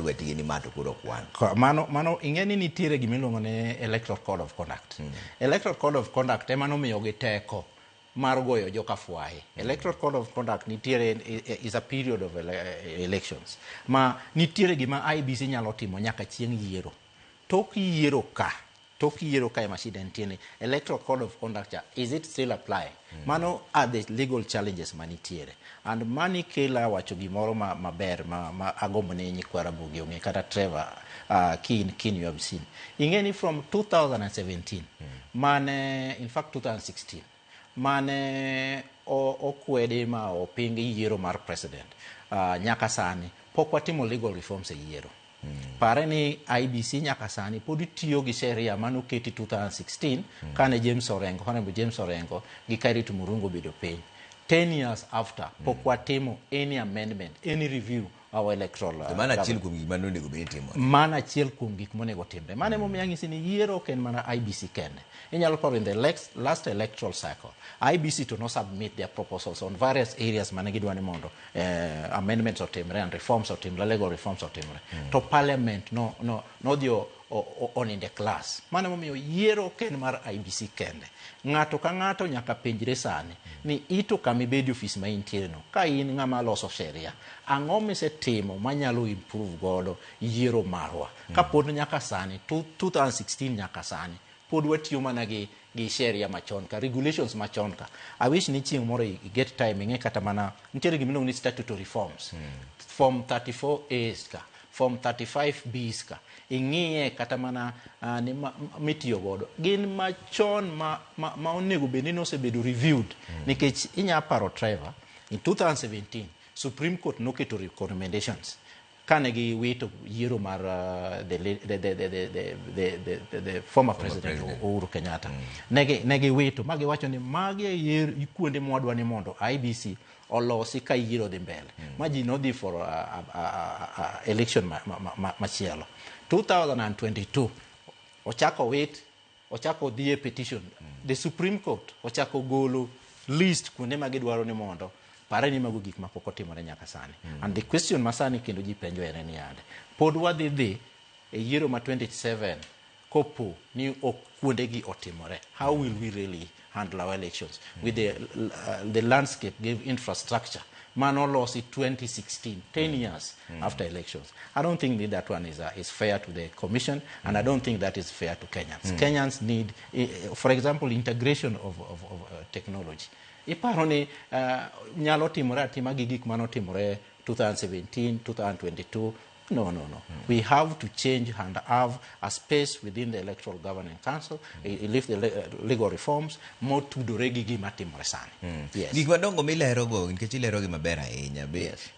lwetgi ni mato kuro kwan. Mano ing'eni nitiere gimiluongo ni Electoral Code of Conduct. Electoral Code of Conduct ema nomiyo gi teko mar goyo joka fwaye. Electoral Code of Conduct nitiere is a period of elections. Ma nitiere gima IBC nyalo timo nyaka chieng' yiero. Tok yiero ka ema shida nitiere. Electoral Code of Conduct, is it still applying? Mano are the legal challenges manitiere. And mani kela wacho gimoro maber ma agombo ne nyikwara bugi ong'e kata Trevor Keen you have seen. Ing'eni from 2017 mane in fact 2016 mane okwede ma opingi yiero mar president nyaka sani pok watimo legal reforms e yiero. Pare ni IBC nyaka sani pod tiyo gi sheria manoketi 2016 kane Honorable James Orengo gi Kairit Murungu bedo piny. 10 years after pok watimo any amendment, any review our electoral mana achiel kuom gik manonego bed timo. Mana achiel kuom gik monego timre. Mane momiyo anyisi ni yiero ok en mana IBC kende. Inyalo paro in the last electoral cycle, IBC to not submit their proposals on various areas mane gidwa ni mondo amendments otimre and reforms otimre, legal reforms otimre. To parliament no dhi on in the class. Mane momiyo yiero ok en mar IBC kende. Ng'ato ka ng'ato nyaka penjre sani ni ito kama ibedi ofis ma intiere no ka in ng'ama loso sheria ang'o misetimo manyalo improve godo yiero marwa kapod nyaka sani 2016 nyaka sani pod watiyo mana gi sheria machon ka regulations machon ka. I wish ni chieng' moro i get time ing'e kata mana nitiere gimiluongo ni statutory reforms form 34As ka form 35Bs ka ing'iye kata mana ni mitiyo godo gin machon ma onego bed ni osebedo reviewed nikech inya paro Trevor in 2017 Supreme Court noketo recommendations kane gi wito yiero mar the former president Uhuru Kenyatta. Negi wito magi wacho ni magi yiero kuonde mwadwa ni mondo IBC olosi ka yiero dhi mbele ma ji nodhi for election machielo. 2022 ochako dhie petition the Supreme Court ochako golo list kuonde ma gidwaro ni mondo pare ni mago gik mapok otimore nyaka sani. And the question masani kendo ji penjo en ni ade pod wadhi e yiero ma 27 kopo ni kuonde gi otimore. How will we really handle our elections with the landscape gave infrastructure manolosi 2016 10 years after elections? I don't think that one is fair to the commission, and I don't think that is fair to Kenyans. Kenyans need for example integration of technology. Iparo ni nyalo timore atima gi gik manotimore 2017 2022. No. We have to change and have a space within the Electoral Governing Council, lift the legal reforms, more to do regi gi matimore sani. Yes. Gik madongo milero go nikech ilero gi maber ahinya. Yes.